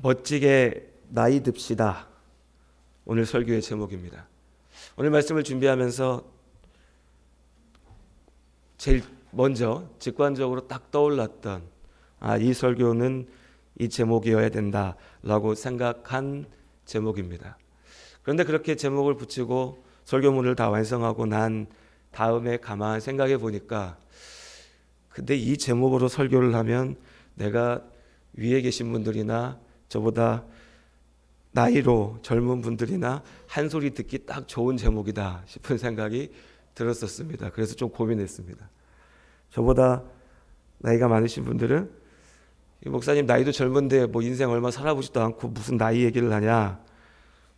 멋지게 나이 듭시다. 오늘 설교의 제목입니다. 오늘 말씀을 준비하면서 제일 먼저 직관적으로 딱 떠올랐던 이 설교는 이 제목이어야 된다라고 생각한 제목입니다. 그런데 그렇게 제목을 붙이고 설교문을 다 완성하고 난 다음에 가만히 생각해 보니까 근데 이 제목으로 설교를 하면 내가 위에 계신 분들이나 저보다 나이로 젊은 분들이나 한 소리 듣기 딱 좋은 제목이다 싶은 생각이 들었었습니다. 그래서 좀 고민했습니다. 저보다 나이가 많으신 분들은 목사님 나이도 젊은데 뭐 인생 얼마 살아보지도 않고 무슨 나이 얘기를 하냐,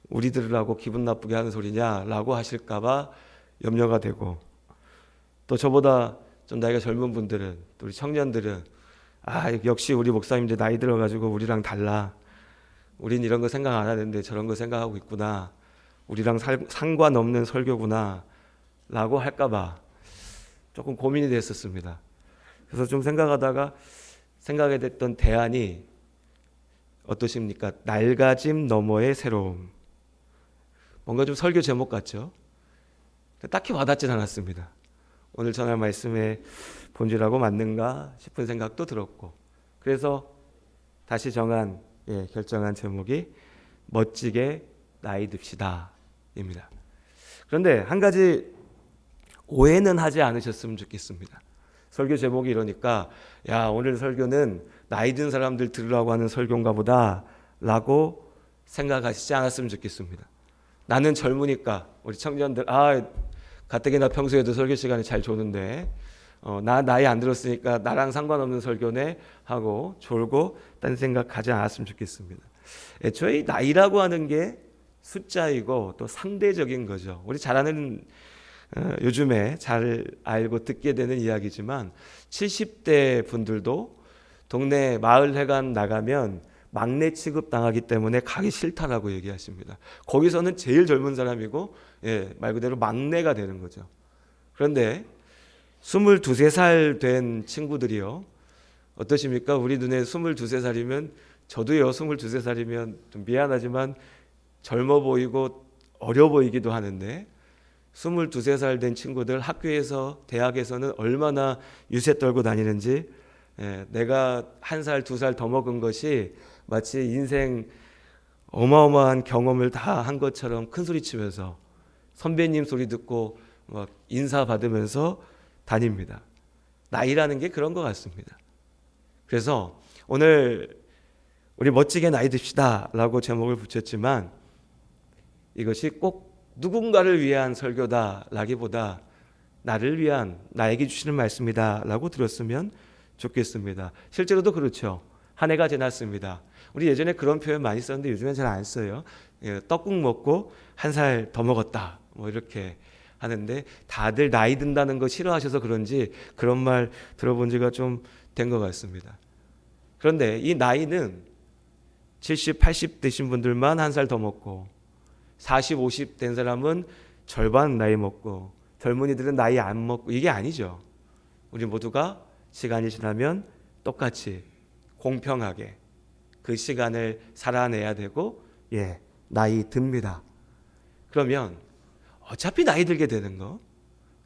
우리들하고 기분 나쁘게 하는 소리냐라고 하실까봐 염려가 되고, 또 저보다 좀 나이가 젊은 분들은, 또 우리 청년들은 역시 우리 목사님들 나이 들어가지고 우리랑 달라, 우린 이런 거 생각 안 하는데 저런 거 생각하고 있구나, 우리랑 상관없는 설교구나 라고 할까봐 조금 고민이 됐었습니다. 그래서 좀 생각하게 됐던 대안이 어떠십니까? 낡아짐 너머의 새로움. 뭔가 좀 설교 제목 같죠? 딱히 와닿진 않았습니다. 오늘 전할 말씀의 본질하고 맞는가 싶은 생각도 들었고, 그래서 다시 결정한 제목이 멋지게 나이 듭시다 입니다. 그런데 한 가지 오해는 하지 않으셨으면 좋겠습니다. 설교 제목이 이러니까 오늘 설교는 나이 든 사람들 들으라고 하는 설교인가 보다 라고 생각하시지 않았으면 좋겠습니다. 나는 젊으니까 우리 청년들 가뜩이나 평소에도 설교 시간이 잘 조는데 나 나이 안 들었으니까 나랑 상관없는 설교네 하고 졸고 딴 생각하지 않았으면 좋겠습니다. 애초에 나이라고 하는 게 숫자이고 또 상대적인 거죠. 우리 잘 아는 요즘에 잘 알고 듣게 되는 이야기지만 70대 분들도 동네 마을 회관 나가면 막내 취급 당하기 때문에 가기 싫다라고 얘기하십니다. 거기서는 제일 젊은 사람이고 말 그대로 막내가 되는 거죠. 그런데 22, 3살 된 친구들이요, 어떠십니까? 우리 눈에 22, 3살이면 저도요 22, 3살이면 좀 미안하지만 젊어 보이고 어려 보이기도 하는데 22, 3살 된 친구들 학교에서 대학에서는 얼마나 유세 떨고 다니는지, 내가 1살, 2살 더 먹은 것이 마치 인생 어마어마한 경험을 다 한 것처럼 큰 소리 치면서 선배님 소리 듣고 막 인사 받으면서 다닙니다. 나이라는 게 그런 것 같습니다. 그래서 오늘 우리 멋지게 나이 듭시다 라고 제목을 붙였지만 이것이 꼭 누군가를 위한 설교다 라기보다 나를 위한, 나에게 주시는 말씀이다 라고 들었으면 좋겠습니다. 실제로도 그렇죠. 한 해가 지났습니다. 우리 예전에 그런 표현 많이 썼는데 요즘엔 잘 안 써요. 떡국 먹고 1살 더 먹었다 뭐 이렇게 하는데, 다들 나이 든다는 거 싫어하셔서 그런지 그런 말 들어본 지가 좀 된 것 같습니다. 그런데 이 나이는 70, 80 되신 분들만 1살 더 먹고 40, 50 된 사람은 절반 나이 먹고 젊은이들은 나이 안 먹고 이게 아니죠. 우리 모두가 시간이 지나면 똑같이 공평하게 그 시간을 살아내야 되고 나이 듭니다. 그러면 어차피 나이 들게 되는 거,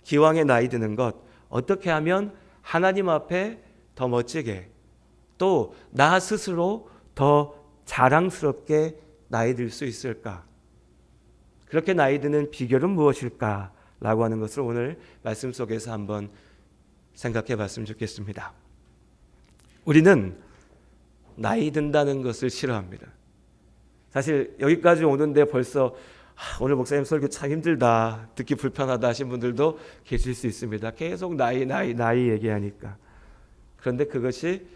기왕에 나이 드는 것, 어떻게 하면 하나님 앞에 더 멋지게, 또 나 스스로 더 자랑스럽게 나이 들 수 있을까? 그렇게 나이 드는 비결은 무엇일까? 라고 하는 것을 오늘 말씀 속에서 한번 생각해 봤으면 좋겠습니다. 우리는 나이 든다는 것을 싫어합니다. 사실 여기까지 오는데 벌써 오늘 목사님 설교 참 힘들다, 듣기 불편하다 하신 분들도 계실 수 있습니다. 계속 나이 얘기하니까. 그런데 그것이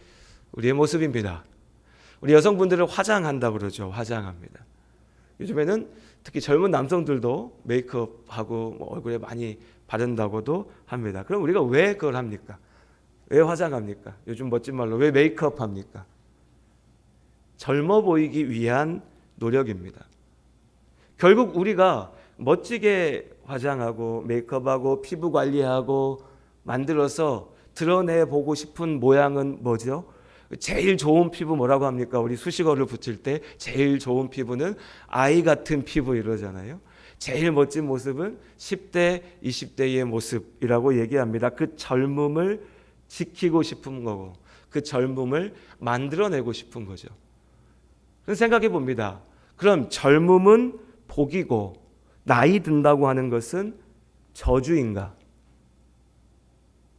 우리의 모습입니다. 우리 여성분들은 화장한다고 그러죠. 화장합니다. 요즘에는 특히 젊은 남성들도 메이크업하고 얼굴에 많이 바른다고도 합니다. 그럼 우리가 왜 그걸 합니까? 왜 화장합니까? 요즘 멋진 말로 왜 메이크업 합니까? 젊어 보이기 위한 노력입니다. 결국 우리가 멋지게 화장하고 메이크업하고 피부 관리하고 만들어서 드러내보고 싶은 모양은 뭐죠? 제일 좋은 피부 뭐라고 합니까? 우리 수식어를 붙일 때 제일 좋은 피부는 아이 같은 피부 이러잖아요. 제일 멋진 모습은 10대, 20대의 모습이라고 얘기합니다. 그 젊음을 지키고 싶은 거고 그 젊음을 만들어내고 싶은 거죠. 생각해 봅니다. 그럼 젊음은 복이고 나이 든다고 하는 것은 저주인가?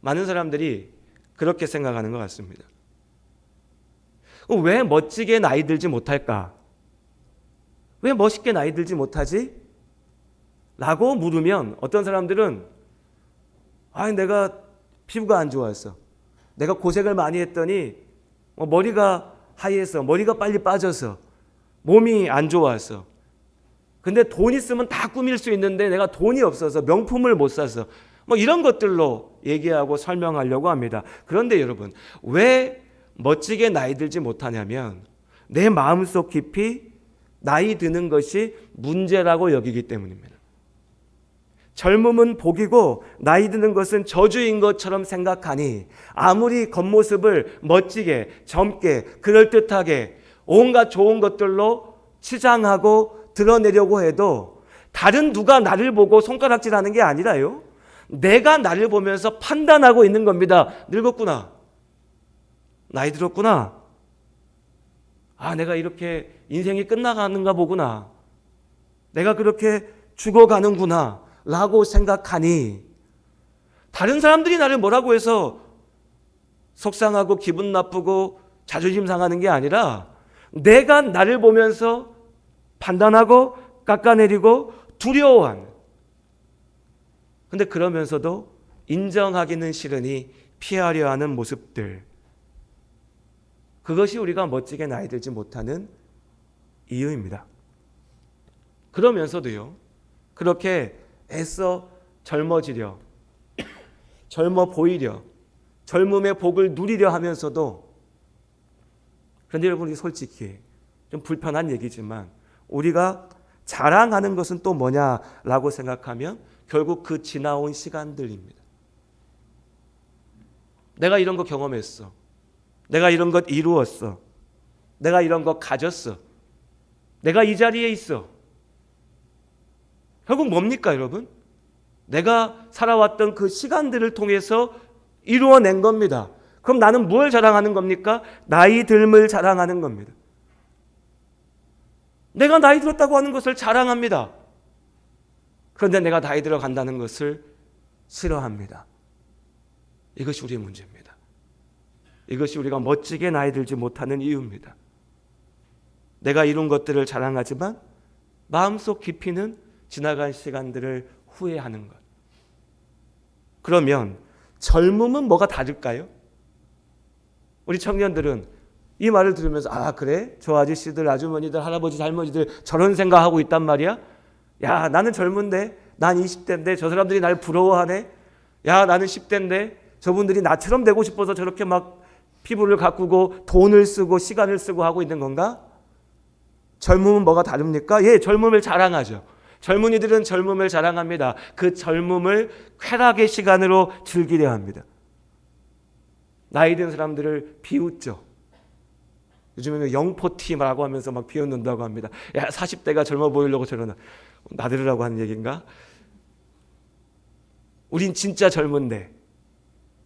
많은 사람들이 그렇게 생각하는 것 같습니다. 왜 멋지게 나이 들지 못할까? 왜 멋있게 나이 들지 못하지? 라고 물으면 어떤 사람들은 내가 피부가 안 좋아서 내가 고생을 많이 했더니 머리가 하얘서 머리가 빨리 빠져서 몸이 안 좋아서 근데 돈 있으면 다 꾸밀 수 있는데 내가 돈이 없어서 명품을 못 사서 이런 것들로 얘기하고 설명하려고 합니다. 그런데 여러분 왜 멋지게 나이 들지 못하냐면 내 마음속 깊이 나이 드는 것이 문제라고 여기기 때문입니다. 젊음은 복이고 나이 드는 것은 저주인 것처럼 생각하니 아무리 겉모습을 멋지게 젊게 그럴듯하게 온갖 좋은 것들로 치장하고 드러내려고 해도 다른 누가 나를 보고 손가락질하는 게 아니라요. 내가 나를 보면서 판단하고 있는 겁니다. 늙었구나. 나이 들었구나. 내가 이렇게 인생이 끝나가는가 보구나. 내가 그렇게 죽어가는구나 라고 생각하니 다른 사람들이 나를 뭐라고 해서 속상하고 기분 나쁘고 자존심 상하는 게 아니라 내가 나를 보면서 판단하고 깎아내리고 두려워하는, 근데 그러면서도 인정하기는 싫으니 피하려 하는 모습들, 그것이 우리가 멋지게 나이 들지 못하는 이유입니다. 그러면서도요, 그렇게 애써 젊어지려, 젊어 보이려, 젊음의 복을 누리려 하면서도, 그런데 여러분 우리 솔직히 좀 불편한 얘기지만 우리가 자랑하는 것은 또 뭐냐라고 생각하면 결국 그 지나온 시간들입니다. 내가 이런 거 경험했어. 내가 이런 것 이루었어. 내가 이런 거 가졌어. 내가 이 자리에 있어. 결국 뭡니까 여러분? 내가 살아왔던 그 시간들을 통해서 이루어낸 겁니다. 그럼 나는 뭘 자랑하는 겁니까? 나이 듦을 자랑하는 겁니다. 내가 나이 들었다고 하는 것을 자랑합니다. 그런데 내가 나이 들어간다는 것을 싫어합니다. 이것이 우리의 문제입니다. 이것이 우리가 멋지게 나이 들지 못하는 이유입니다. 내가 이룬 것들을 자랑하지만 마음속 깊이는 지나간 시간들을 후회하는 것. 그러면 젊음은 뭐가 다를까요? 우리 청년들은 이 말을 들으면서 그래? 저 아저씨들, 아주머니들, 할아버지, 할머니들 저런 생각하고 있단 말이야? 야, 나는 젊은데, 난 20대인데 저 사람들이 날 부러워하네? 야, 나는 10대인데 저분들이 나처럼 되고 싶어서 저렇게 막 피부를 가꾸고 돈을 쓰고 시간을 쓰고 하고 있는 건가? 젊음은 뭐가 다릅니까? 예, 젊음을 자랑하죠. 젊은이들은 젊음을 자랑합니다. 그 젊음을 쾌락의 시간으로 즐기려 합니다. 나이 든 사람들을 비웃죠. 요즘에는 영포티라고 하면서 막 비웃는다고 합니다. 야, 40대가 젊어 보이려고 저러나. 나들으라고 하는 얘기인가? 우린 진짜 젊은데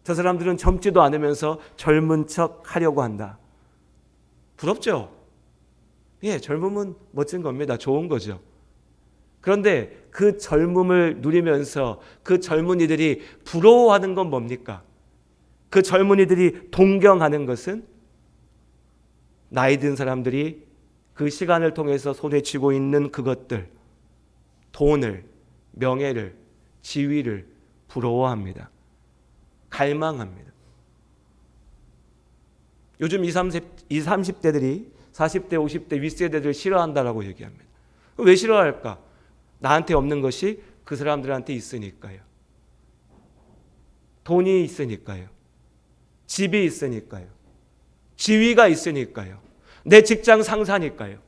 저 사람들은 젊지도 않으면서 젊은 척 하려고 한다. 부럽죠? 예, 젊음은 멋진 겁니다. 좋은 거죠. 그런데 그 젊음을 누리면서 그 젊은이들이 부러워하는 건 뭡니까? 그 젊은이들이 동경하는 것은 나이 든 사람들이 그 시간을 통해서 손에 쥐고 있는 그것들, 돈을, 명예를, 지위를 부러워합니다. 갈망합니다. 요즘 20, 30대들이 40대, 50대 윗세대들을 싫어한다라고 얘기합니다. 왜 싫어할까? 나한테 없는 것이 그 사람들한테 있으니까요. 돈이 있으니까요. 집이 있으니까요. 지위가 있으니까요. 내 직장 상사니까요.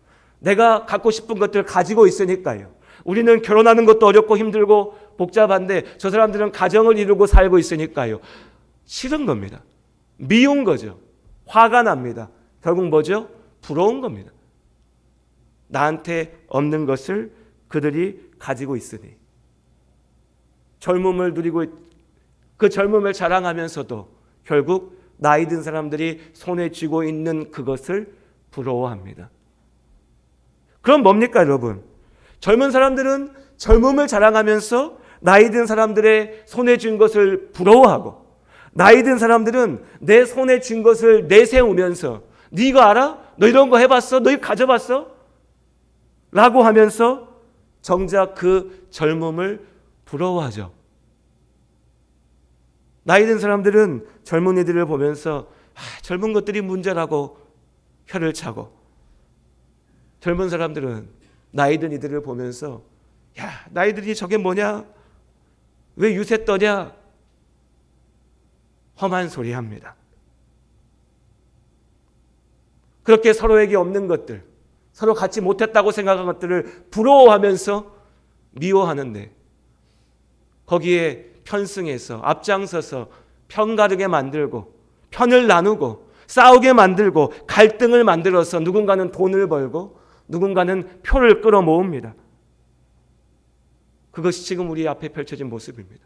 내가 갖고 싶은 것들 가지고 있으니까요. 우리는 결혼하는 것도 어렵고 힘들고 복잡한데 저 사람들은 가정을 이루고 살고 있으니까요. 싫은 겁니다. 미운 거죠. 화가 납니다. 결국 뭐죠? 부러운 겁니다. 나한테 없는 것을 그들이 가지고 있으니. 젊음을 누리고 그 젊음을 자랑하면서도 결국 나이 든 사람들이 손에 쥐고 있는 그것을 부러워합니다. 그럼 뭡니까, 여러분? 젊은 사람들은 젊음을 자랑하면서 나이 든 사람들의 손에 쥔 것을 부러워하고, 나이 든 사람들은 내 손에 쥔 것을 내세우면서 네가 알아? 너 이런 거 해봤어? 너 이거 가져봤어? 라고 하면서 정작 그 젊음을 부러워하죠. 나이 든 사람들은 젊은이들을 보면서 젊은 것들이 문제라고 혀를 차고, 젊은 사람들은 나이 든 이들을 보면서 야, 나이들이 저게 뭐냐? 왜 유세 떠냐? 험한 소리 합니다. 그렇게 서로에게 없는 것들, 서로 갖지 못했다고 생각한 것들을 부러워하면서 미워하는데, 거기에 편승해서 앞장서서 편가르게 만들고 편을 나누고 싸우게 만들고 갈등을 만들어서 누군가는 돈을 벌고 누군가는 표를 끌어모읍니다. 그것이 지금 우리 앞에 펼쳐진 모습입니다.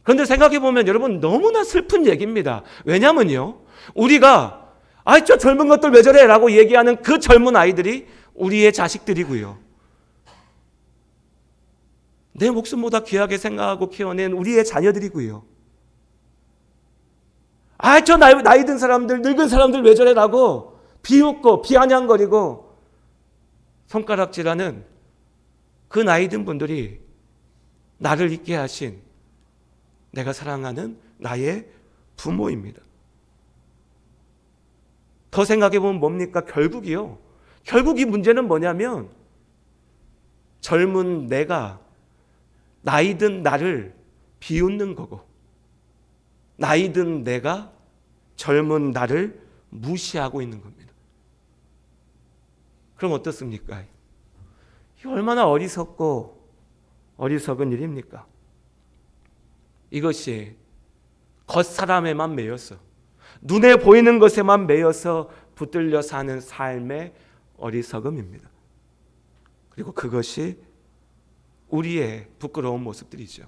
그런데 생각해보면 여러분, 너무나 슬픈 얘기입니다. 왜냐면요, 우리가 저 젊은 것들 왜 저래? 라고 얘기하는 그 젊은 아이들이 우리의 자식들이고요, 내 목숨보다 귀하게 생각하고 키워낸 우리의 자녀들이고요, 저 나이 든 사람들, 늙은 사람들 왜 저래? 라고 비웃고 비아냥거리고 손가락질하는 그 나이 든 분들이 나를 있게 하신 내가 사랑하는 나의 부모입니다. 더 생각해보면 뭡니까? 결국 이 문제는 뭐냐면, 젊은 내가 나이 든 나를 비웃는 거고, 나이 든 내가 젊은 나를 무시하고 있는 겁니다. 그럼 어떻습니까? 이게 얼마나 어리석고 어리석은 일입니까? 이것이 겉사람에만 매여서, 눈에 보이는 것에만 매여서 붙들려 사는 삶의 어리석음입니다. 그리고 그것이 우리의 부끄러운 모습들이죠.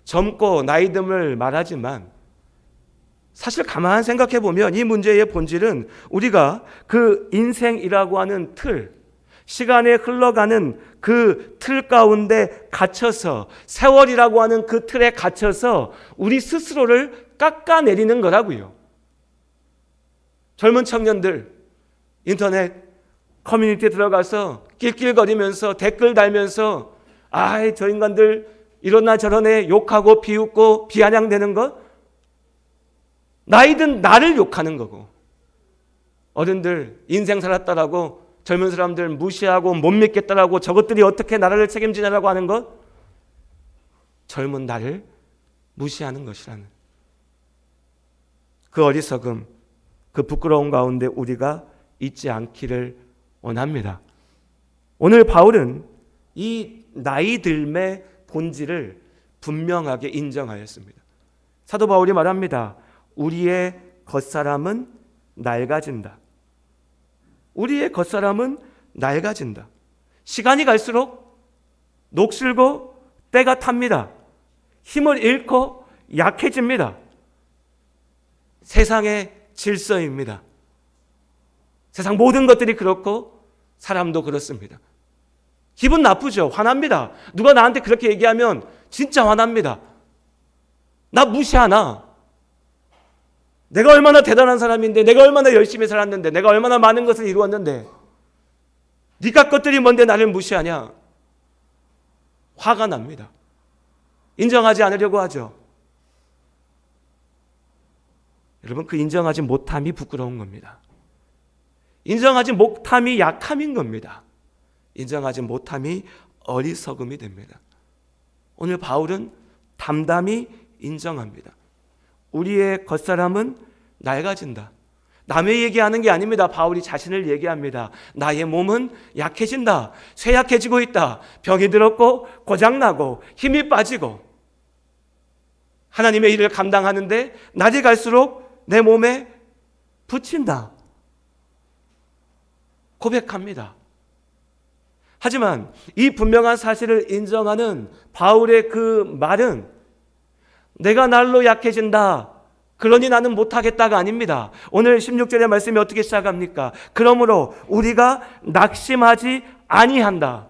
젊고 나이듦을 말하지만 사실 가만 생각해 보면 이 문제의 본질은 우리가 그 인생이라고 하는 틀, 시간에 흘러가는 그 틀 가운데 갇혀서, 세월이라고 하는 그 틀에 갇혀서 우리 스스로를 깎아내리는 거라고요. 젊은 청년들 인터넷 커뮤니티에 들어가서 낄낄거리면서 댓글 달면서 저 인간들 이러나 저러네 욕하고 비웃고 비아냥대는 것, 나이든 나를 욕하는 거고, 어른들 인생 살았다라고 젊은 사람들 무시하고 못 믿겠다라고 저것들이 어떻게 나라를 책임지냐라고 하는 것, 젊은 나를 무시하는 것이라는 그 어리석음, 그 부끄러운 가운데 우리가 있지 않기를 원합니다. 오늘 바울은 이 나이듦의 본질을 분명하게 인정하였습니다. 사도 바울이 말합니다. 우리의 겉사람은 낡아진다. 우리의 겉사람은 낡아진다. 시간이 갈수록 녹슬고 때가 탑니다. 힘을 잃고 약해집니다. 세상의 질서입니다. 세상 모든 것들이 그렇고 사람도 그렇습니다. 기분 나쁘죠? 화납니다. 누가 나한테 그렇게 얘기하면 진짜 화납니다. 나 무시하나? 내가 얼마나 대단한 사람인데, 내가 얼마나 열심히 살았는데, 내가 얼마나 많은 것을 이루었는데 네가 것들이 뭔데 나를 무시하냐? 화가 납니다. 인정하지 않으려고 하죠. 여러분, 그 인정하지 못함이 부끄러운 겁니다. 인정하지 못함이 약함인 겁니다. 인정하지 못함이 어리석음이 됩니다. 오늘 바울은 담담히 인정합니다. 우리의 겉사람은 낡아진다. 남의 얘기하는 게 아닙니다. 바울이 자신을 얘기합니다. 나의 몸은 약해진다. 쇠약해지고 있다. 병이 들었고 고장나고 힘이 빠지고 하나님의 일을 감당하는데 날이 갈수록 내 몸에 붙인다. 고백합니다. 하지만 이 분명한 사실을 인정하는 바울의 그 말은 내가 날로 약해진다, 그러니 나는 못하겠다가 아닙니다. 오늘 16절의 말씀이 어떻게 시작합니까? 그러므로 우리가 낙심하지 아니한다.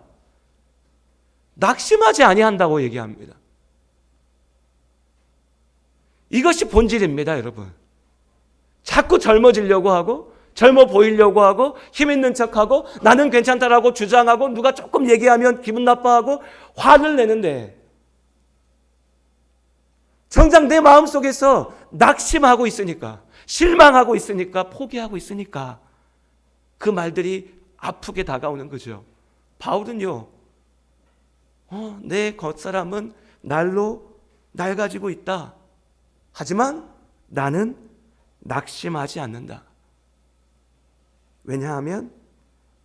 낙심하지 아니한다고 얘기합니다. 이것이 본질입니다, 여러분. 자꾸 젊어지려고 하고 젊어 보이려고 하고 힘 있는 척하고 나는 괜찮다라고 주장하고 누가 조금 얘기하면 기분 나빠하고 화를 내는데 정작 내 마음속에서 낙심하고 있으니까, 실망하고 있으니까, 포기하고 있으니까 그 말들이 아프게 다가오는 거죠. 바울은요, 내 겉사람은 날로 낡아지고 있다. 하지만 나는 낙심하지 않는다. 왜냐하면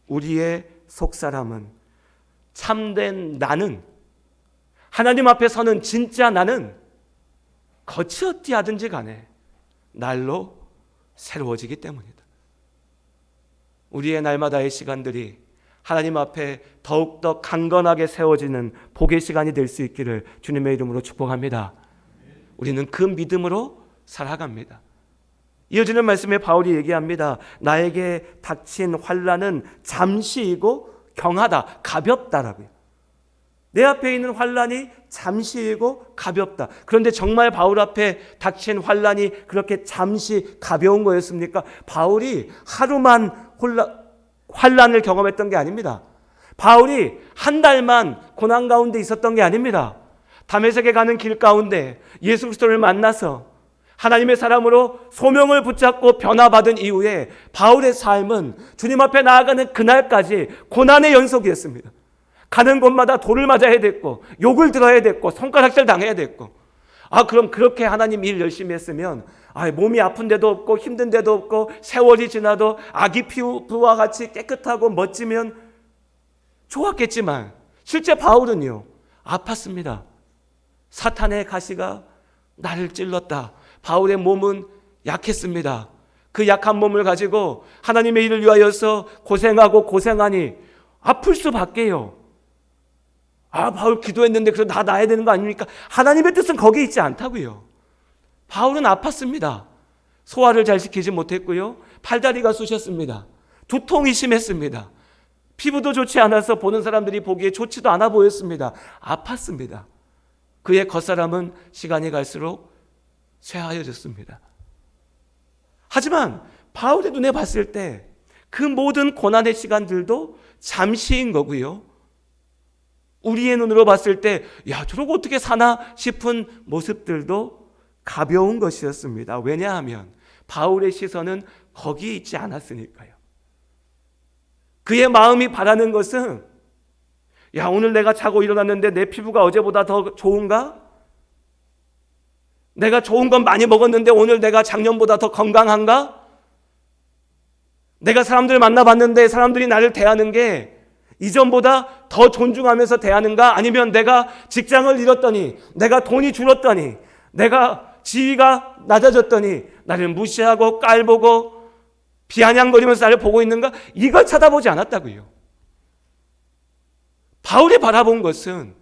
우리의 속사람은, 참된 나는, 하나님 앞에 서는 진짜 나는 겉이 어찌하든지 간에 날로 새로워지기 때문이다. 우리의 날마다의 시간들이 하나님 앞에 더욱더 강건하게 세워지는 복의 시간이 될 수 있기를 주님의 이름으로 축복합니다. 우리는 그 믿음으로 살아갑니다. 이어지는 말씀에 바울이 얘기합니다. 나에게 닥친 환난은 잠시이고 경하다, 가볍다라고요. 내 앞에 있는 환난이 잠시이고 가볍다. 그런데 정말 바울 앞에 닥친 환난이 그렇게 잠시 가벼운 거였습니까? 바울이 하루만 환난을 경험했던 게 아닙니다. 바울이 한 달만 고난 가운데 있었던 게 아닙니다. 다메섹에 가는 길 가운데 예수 그리스도를 만나서 하나님의 사람으로 소명을 붙잡고 변화받은 이후에 바울의 삶은 주님 앞에 나아가는 그날까지 고난의 연속이었습니다. 가는 곳마다 돌을 맞아야 됐고 욕을 들어야 됐고 손가락질 당해야 됐고, 그럼 그렇게 하나님 일 열심히 했으면 몸이 아픈 데도 없고 힘든 데도 없고 세월이 지나도 아기 피부와 같이 깨끗하고 멋지면 좋았겠지만 실제 바울은요, 아팠습니다. 사탄의 가시가 나를 찔렀다. 바울의 몸은 약했습니다. 그 약한 몸을 가지고 하나님의 일을 위하여서 고생하고 고생하니 아플 수밖에요. 바울 기도했는데 그래도 다 나아야 되는 거 아닙니까? 하나님의 뜻은 거기에 있지 않다고요. 바울은 아팠습니다. 소화를 잘 시키지 못했고요. 팔다리가 쑤셨습니다. 두통이 심했습니다. 피부도 좋지 않아서 보는 사람들이 보기에 좋지도 않아 보였습니다. 아팠습니다. 그의 겉사람은 시간이 갈수록 쇠하여졌습니다. 하지만 바울의 눈에 봤을 때 그 모든 고난의 시간들도 잠시인 거고요. 우리의 눈으로 봤을 때 저러고 어떻게 사나 싶은 모습들도 가벼운 것이었습니다. 왜냐하면 바울의 시선은 거기에 있지 않았으니까요. 그의 마음이 바라는 것은 오늘 내가 자고 일어났는데 내 피부가 어제보다 더 좋은가? 내가 좋은 건 많이 먹었는데 오늘 내가 작년보다 더 건강한가? 내가 사람들 만나봤는데 사람들이 나를 대하는 게 이전보다 더 존중하면서 대하는가? 아니면 내가 직장을 잃었더니, 내가 돈이 줄었더니, 내가 지위가 낮아졌더니 나를 무시하고 깔보고 비아냥거리면서 나를 보고 있는가? 이걸 쳐다보지 않았다고요. 바울이 바라본 것은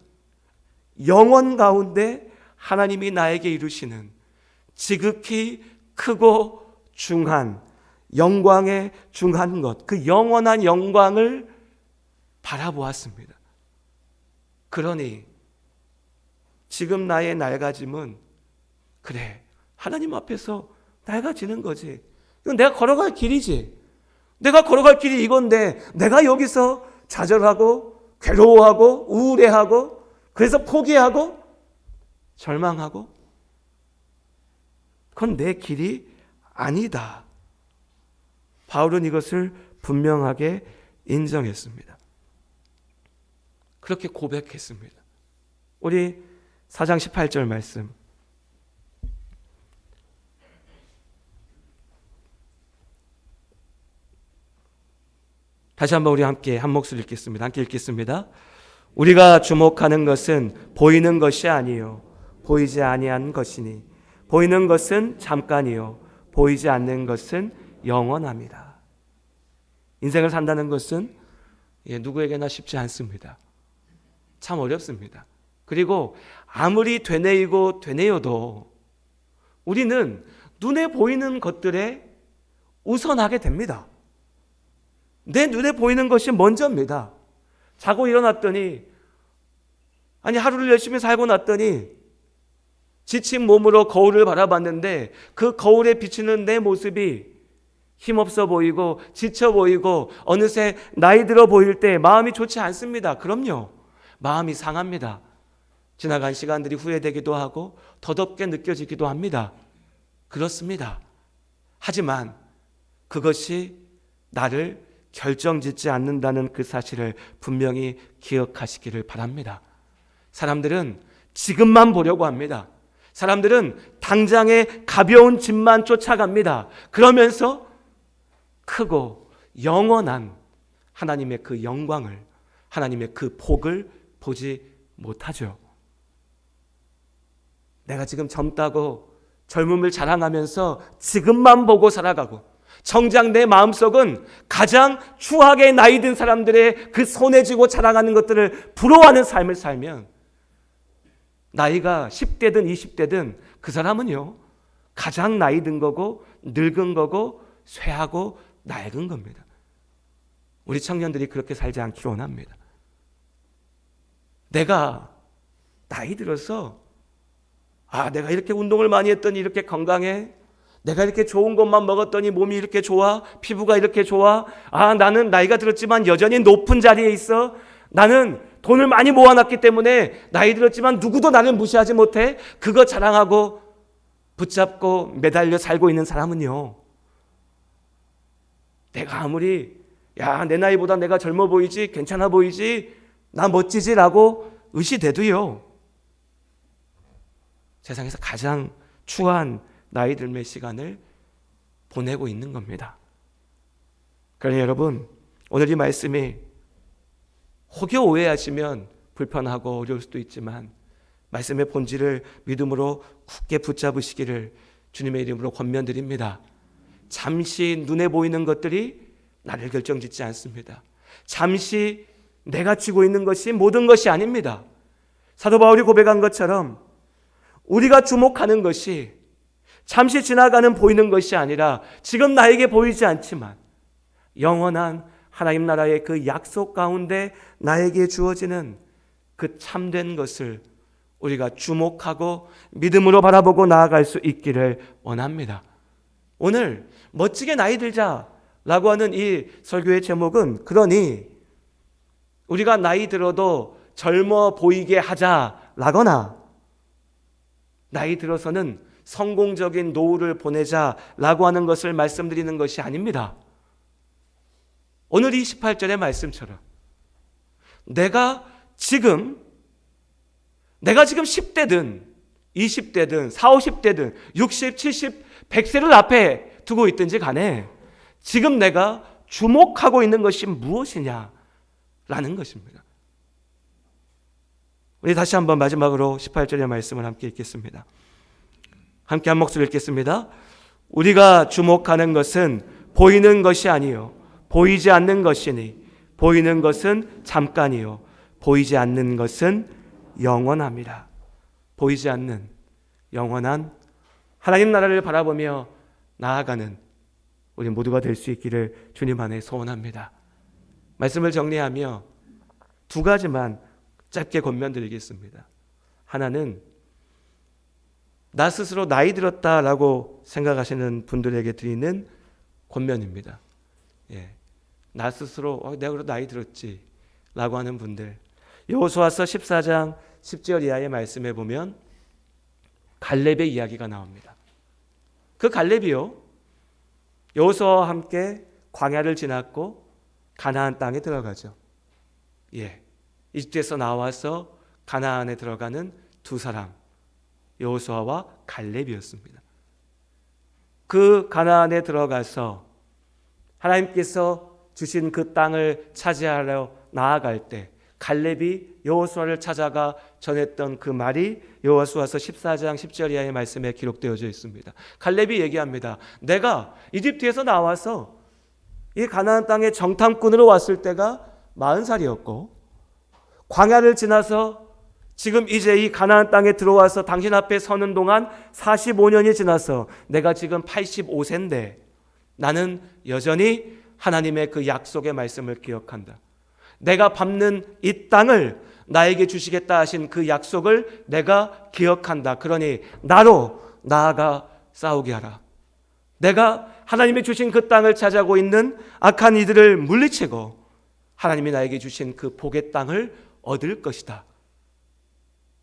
영원 가운데 하나님이 나에게 이루시는 지극히 크고 중한 영광의 중한 것, 그 영원한 영광을 바라보았습니다. 그러니 지금 나의 낡아짐은 그래, 하나님 앞에서 낡아지는 거지. 이건 내가 걸어갈 길이지. 내가 걸어갈 길이 이건데 내가 여기서 좌절하고 괴로워하고 우울해하고 그래서 포기하고 절망하고, 그건 내 길이 아니다. 바울은 이것을 분명하게 인정했습니다. 그렇게 고백했습니다. 우리 4장 18절 말씀, 다시 한번 우리 함께 한 목소리 읽겠습니다. 함께 읽겠습니다. 우리가 주목하는 것은 보이는 것이 아니요 보이지 아니한 것이니 보이는 것은 잠깐이요 보이지 않는 것은 영원합니다. 인생을 산다는 것은 누구에게나 쉽지 않습니다. 참 어렵습니다. 그리고 아무리 되뇌이고 되뇌어도 우리는 눈에 보이는 것들에 우선하게 됩니다. 내 눈에 보이는 것이 먼저입니다. 자고 일어났더니 하루를 열심히 살고 났더니 지친 몸으로 거울을 바라봤는데 그 거울에 비치는 내 모습이 힘없어 보이고 지쳐 보이고 어느새 나이 들어 보일 때 마음이 좋지 않습니다. 그럼요. 마음이 상합니다. 지나간 시간들이 후회되기도 하고 더덥게 느껴지기도 합니다. 그렇습니다. 하지만 그것이 나를 결정짓지 않는다는 그 사실을 분명히 기억하시기를 바랍니다. 사람들은 지금만 보려고 합니다. 사람들은 당장의 가벼운 짐만 쫓아갑니다. 그러면서 크고 영원한 하나님의 그 영광을, 하나님의 그 복을 보지 못하죠. 내가 지금 젊다고 젊음을 자랑하면서 지금만 보고 살아가고 정작 내 마음속은 가장 추하게 나이 든 사람들의 그 손에 쥐고 자랑하는 것들을 부러워하는 삶을 살면 나이가 10대든 20대든 그 사람은요 가장 나이 든 거고 늙은 거고 쇠하고 낡은 겁니다. 우리 청년들이 그렇게 살지 않기를 원합니다. 내가 나이 들어서 내가 이렇게 운동을 많이 했더니 이렇게 건강해. 내가 이렇게 좋은 것만 먹었더니 몸이 이렇게 좋아. 피부가 이렇게 좋아. 나는 나이가 들었지만 여전히 높은 자리에 있어. 나는 돈을 많이 모아놨기 때문에 나이 들었지만 누구도 나를 무시하지 못해. 그거 자랑하고 붙잡고 매달려 살고 있는 사람은요, 내가 아무리 내 나이보다 내가 젊어 보이지, 괜찮아 보이지, 나 멋지지라고 의시돼도요 세상에서 가장 추한 나이 들매 시간을 보내고 있는 겁니다. 그러니 여러분, 오늘 이 말씀이 혹여 오해하시면 불편하고 어려울 수도 있지만 말씀의 본질을 믿음으로 굳게 붙잡으시기를 주님의 이름으로 권면드립니다. 잠시 눈에 보이는 것들이 나를 결정짓지 않습니다. 잠시 내가 쥐고 있는 것이 모든 것이 아닙니다. 사도 바울이 고백한 것처럼 우리가 주목하는 것이 잠시 지나가는 보이는 것이 아니라 지금 나에게 보이지 않지만 영원한 하나님 나라의 그 약속 가운데 나에게 주어지는 그 참된 것을 우리가 주목하고 믿음으로 바라보고 나아갈 수 있기를 원합니다. 오늘 멋지게 나이 들자라고 하는 이 설교의 제목은 그러니 우리가 나이 들어도 젊어 보이게 하자라거나 나이 들어서는 성공적인 노후를 보내자라고 하는 것을 말씀드리는 것이 아닙니다. 오늘 이 18절의 말씀처럼 내가 지금 10대든 20대든 40, 50대든 60, 70, 100세를 앞에 두고 있든지 간에 지금 내가 주목하고 있는 것이 무엇이냐라는 것입니다. 우리 다시 한번 마지막으로 18절의 말씀을 함께 읽겠습니다. 함께 한 목소리 읽겠습니다. 우리가 주목하는 것은 보이는 것이 아니요 보이지 않는 것이니 보이는 것은 잠깐이요 보이지 않는 것은 영원합니다. 보이지 않는 영원한 하나님 나라를 바라보며 나아가는 우리 모두가 될 수 있기를 주님 안에 소원합니다. 말씀을 정리하며 두 가지만 짧게 권면드리겠습니다. 하나는 나 스스로 나이 들었다라고 생각하시는 분들에게 드리는 권면입니다. 나 스스로 내가 그래도 나이 들었지 라고 하는 분들, 여호수아서 14장 10절 이하의 말씀에 보면 갈렙의 이야기가 나옵니다. 그 갈렙이요 여호수아와 함께 광야를 지났고 가나안 땅에 들어가죠. 이집트에서 나와서 가나안에 들어가는 두 사람, 여호수아와 갈렙이었습니다. 그 가나안에 들어가서 하나님께서 주신 그 땅을 차지하러 나아갈 때 갈렙이 여호수아를 찾아가 전했던 그 말이 여호수아서 14장 10절 이하의 말씀에 기록되어져 있습니다. 갈렙이 얘기합니다. 내가 이집트에서 나와서 이 가나안 땅에 정탐꾼으로 왔을 때가 40살이었고 광야를 지나서 지금 이제 이 가나안 땅에 들어와서 당신 앞에 서는 동안 45년이 지나서 내가 지금 85세인데 나는 여전히 하나님의 그 약속의 말씀을 기억한다. 내가 밟는 이 땅을 나에게 주시겠다 하신 그 약속을 내가 기억한다. 그러니 나로 나아가 싸우게 하라. 내가 하나님이 주신 그 땅을 차지하고 있는 악한 이들을 물리치고 하나님이 나에게 주신 그 복의 땅을 얻을 것이다.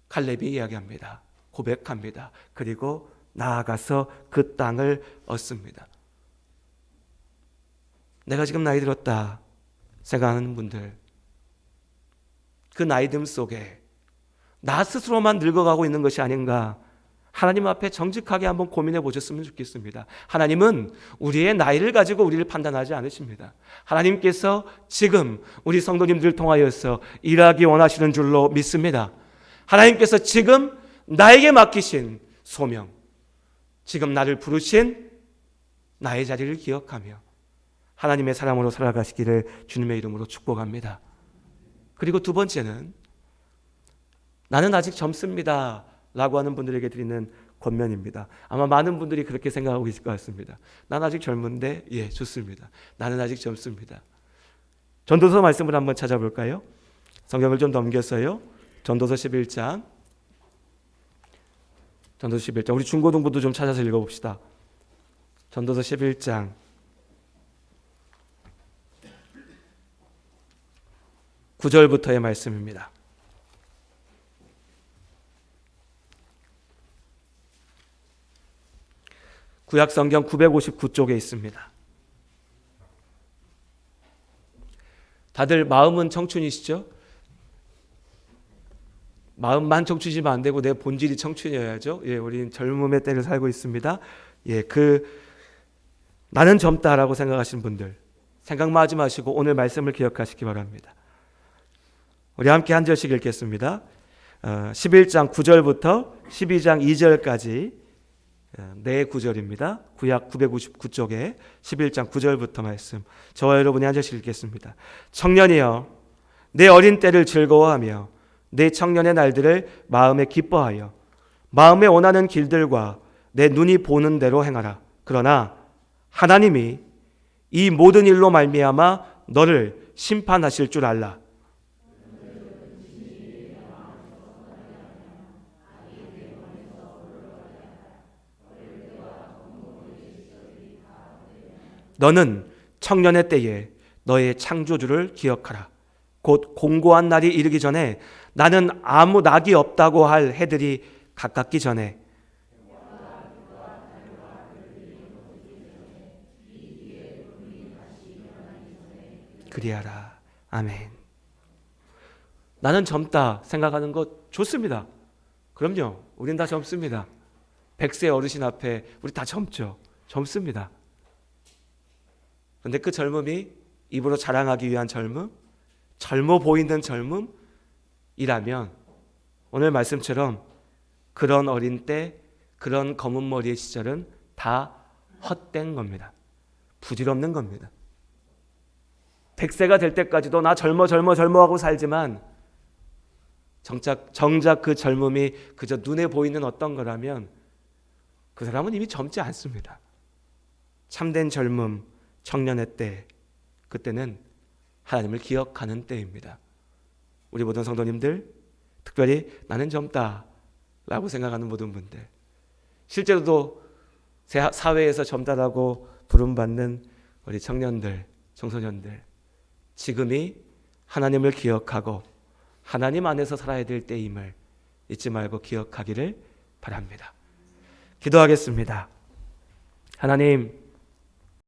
갈렙이 이야기합니다. 고백합니다. 그리고 나아가서 그 땅을 얻습니다. 내가 지금 나이 들었다 생각하는 분들, 그 나이듦 속에 나 스스로만 늙어가고 있는 것이 아닌가 하나님 앞에 정직하게 한번 고민해 보셨으면 좋겠습니다. 하나님은 우리의 나이를 가지고 우리를 판단하지 않으십니다. 하나님께서 지금 우리 성도님들을 통하여서 일하기 원하시는 줄로 믿습니다. 하나님께서 지금 나에게 맡기신 소명, 지금 나를 부르신 나의 자리를 기억하며 하나님의 사람으로 살아가시기를 주님의 이름으로 축복합니다. 그리고 두 번째는 나는 아직 젊습니다 라고 하는 분들에게 드리는 권면입니다. 아마 많은 분들이 그렇게 생각하고 계실 것 같습니다. 난 아직 젊은데 예, 좋습니다. 나는 아직 젊습니다. 전도서 말씀을 한번 찾아볼까요? 성경을 좀 넘겼어요. 전도서 11장 우리 중고등부도 좀 찾아서 읽어봅시다. 전도서 11장 9절부터의 말씀입니다. 구약성경 959쪽에 있습니다. 다들 마음은 청춘이시죠? 마음만 청춘이면 안 되고 내 본질이 청춘이어야죠. 예, 우리는 젊음의 때를 살고 있습니다. 예, 나는 젊다라고 생각하시는 분들 생각만 하지 마시고 오늘 말씀을 기억하시기 바랍니다. 우리 함께 한 절씩 읽겠습니다. 11장 9절부터 12장 2절까지 네 구절입니다. 구약 959쪽에 11장 9절부터 말씀. 저와 여러분이 한 절씩 읽겠습니다. 청년이여 내 어린 때를 즐거워하며 내 청년의 날들을 마음에 기뻐하여 마음에 원하는 길들과 내 눈이 보는 대로 행하라. 그러나 하나님이 이 모든 일로 말미암아 너를 심판하실 줄 알라. 너는 청년의 때에 너의 창조주를 기억하라. 곧 공고한 날이 이르기 전에 나는 아무 낙이 없다고 할 해들이 가깝기 전에 그리하라. 아멘. 나는 젊다 생각하는 것 좋습니다. 그럼요. 우린 다 젊습니다. 100세 어르신 앞에 우리 다 젊죠. 젊습니다. 그런데 그 젊음이 입으로 자랑하기 위한 젊음, 젊어 보이는 젊음이라면 오늘 말씀처럼 그런 어린 때, 그런 검은 머리의 시절은 다 헛된 겁니다. 부질없는 겁니다. 100세가 될 때까지도 나 젊어 하고 살지만 정작 그 젊음이 그저 눈에 보이는 어떤 거라면 그 사람은 이미 젊지 않습니다. 참된 젊음, 청년의 때, 그때는 하나님을 기억하는 때입니다. 우리 모든 성도님들, 특별히 나는 젊다 라고 생각하는 모든 분들, 실제로도 사회에서 젊다라고 부름받는 우리 청년들, 청소년들, 지금이 하나님을 기억하고 하나님 안에서 살아야 될 때임을 잊지 말고 기억하기를 바랍니다. 기도하겠습니다. 하나님,